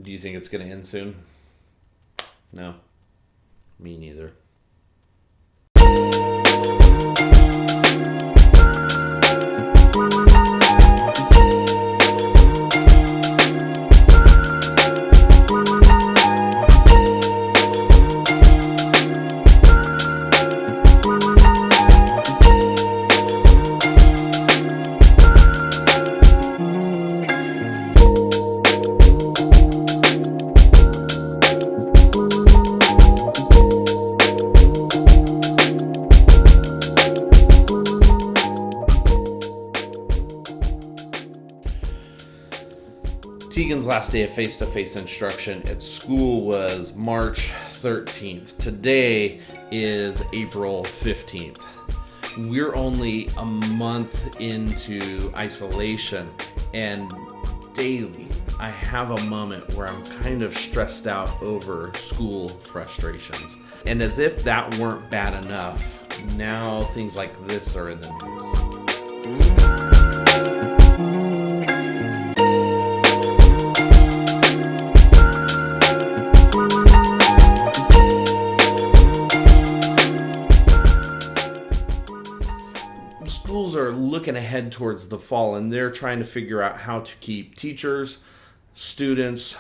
Do you think it's going to end soon? No, me neither. Tegan's last day of face-to-face instruction at school was March 13th. Today is April 15th. We're only a month into isolation, and daily I have a moment where I'm kind of stressed out over school frustrations. And as if that weren't bad enough, now things like this are in the news. Schools are looking ahead towards the fall, and they're trying to figure out how to keep teachers, students,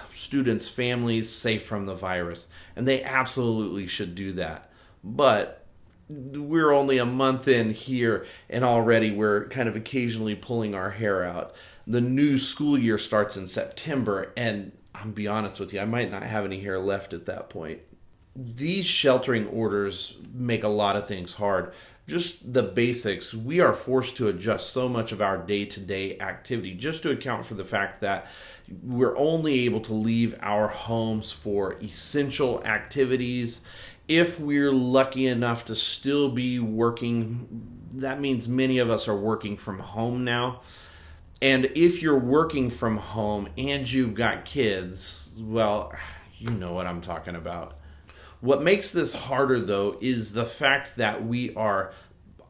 families safe from the virus. And they absolutely should do that. But we're only a month in here, and already we're kind of occasionally pulling our hair out. The new school year starts in September, and I'll be honest with you, I might not have any hair left at that point. These sheltering orders make a lot of things hard. Just the basics, we are forced to adjust so much of our day-to-day activity just to account for the fact that we're only able to leave our homes for essential activities. If we're lucky enough to still be working, that means many of us are working from home now. And if you're working from home and you've got kids, well, you know what I'm talking about. What makes this harder, though, is the fact that we are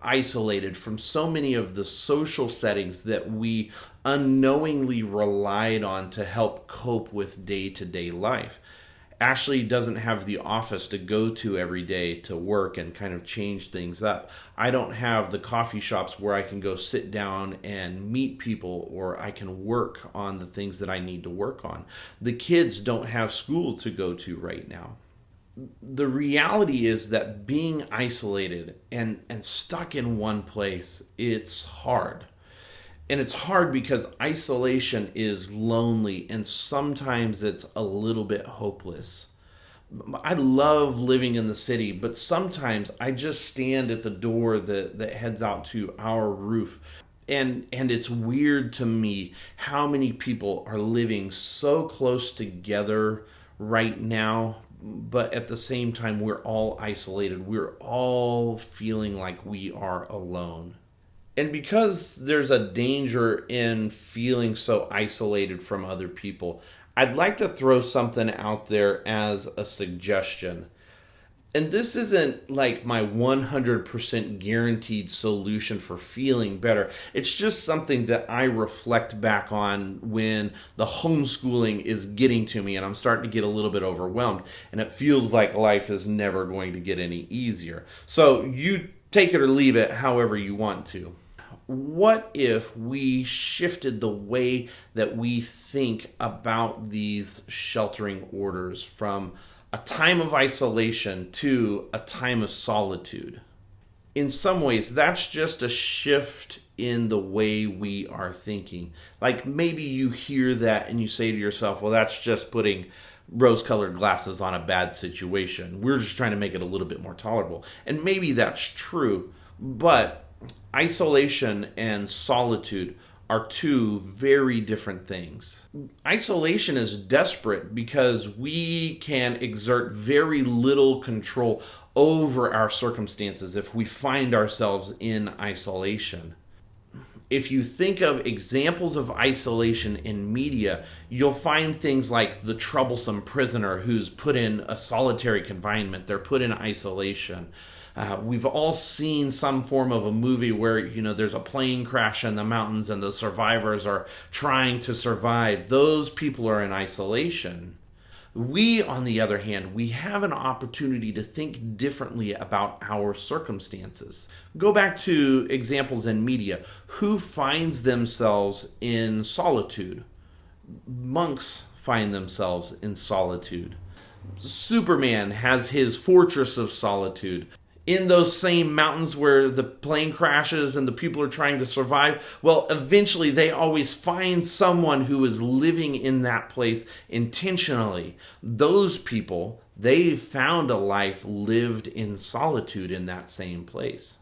isolated from so many of the social settings that we unknowingly relied on to help cope with day-to-day life. Ashley doesn't have the office to go to every day to work and kind of change things up. I don't have the coffee shops where I can go sit down and meet people, or I can work on the things that I need to work on. The kids don't have school to go to right now. The reality is that being isolated and stuck in one place, it's hard. And it's hard because isolation is lonely, and sometimes it's a little bit hopeless. I love living in the city, but sometimes I just stand at the door that heads out to our roof. And it's weird to me how many people are living so close together right now, but at the same time, we're all isolated. We're all feeling like we are alone. And because there's a danger in feeling so isolated from other people, I'd like to throw something out there as a suggestion. And this isn't like my 100% guaranteed solution for feeling better. It's just something that I reflect back on when the homeschooling is getting to me and I'm starting to get a little bit overwhelmed. And it feels like life is never going to get any easier. So you take it or leave it however you want to. What if we shifted the way that we think about these sheltering orders from a time of isolation to a time of solitude? In some ways, that's just a shift in the way we are thinking. Like maybe you hear that and you say to yourself, well, that's just putting rose-colored glasses on a bad situation. We're just trying to make it a little bit more tolerable. And maybe that's true, but isolation and solitude are two very different things. Isolation is desperate because we can exert very little control over our circumstances if we find ourselves in isolation. If you think of examples of isolation in media, you'll find things like the troublesome prisoner who's put in a solitary confinement. They're put in isolation. We've all seen some form of a movie where, there's a plane crash in the mountains and the survivors are trying to survive. Those people are in isolation. We, on the other hand, we have an opportunity to think differently about our circumstances. Go back to examples in media. Who finds themselves in solitude? Monks find themselves in solitude. Superman has his fortress of solitude. In those same mountains where the plane crashes and the people are trying to survive, well, eventually they always find someone who is living in that place intentionally. Those people, they found a life lived in solitude in that same place.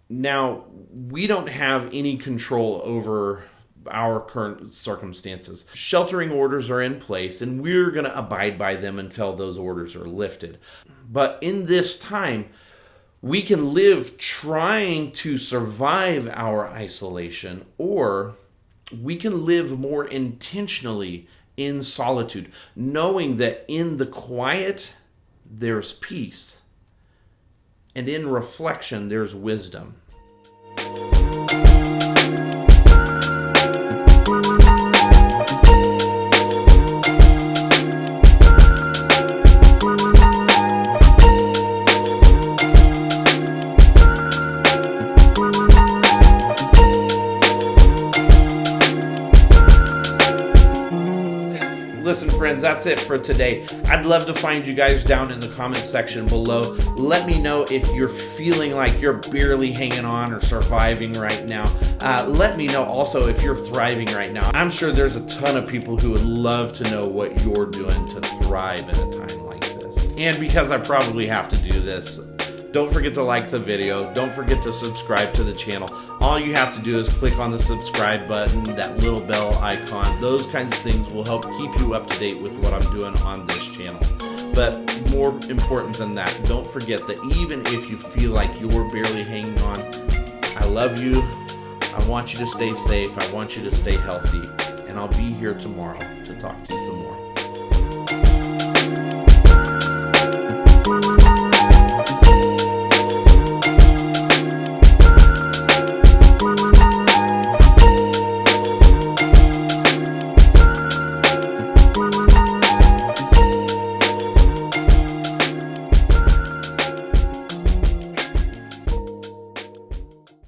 Now, we don't have any control over our current circumstances. Sheltering orders are in place, and we're going to abide by them until those orders are lifted. But in this time, we can live trying to survive our isolation, or we can live more intentionally in solitude, knowing that in the quiet, there's peace, and in reflection, there's wisdom. Listen, friends, that's it for today. I'd love to find you guys down in the comments section below. Let me know if you're feeling like you're barely hanging on or surviving right now. Let me know also if you're thriving right now. I'm sure there's a ton of people who would love to know what you're doing to thrive in a time like this. And because I probably have to do this, don't forget to like the video. Don't forget to subscribe to the channel. All you have to do is click on the subscribe button, that little bell icon. Those kinds of things will help keep you up to date with what I'm doing on this channel. But more important than that, don't forget that even if you feel like you're barely hanging on, I love you. I want you to stay safe. I want you to stay healthy. And I'll be here tomorrow to talk to you some more.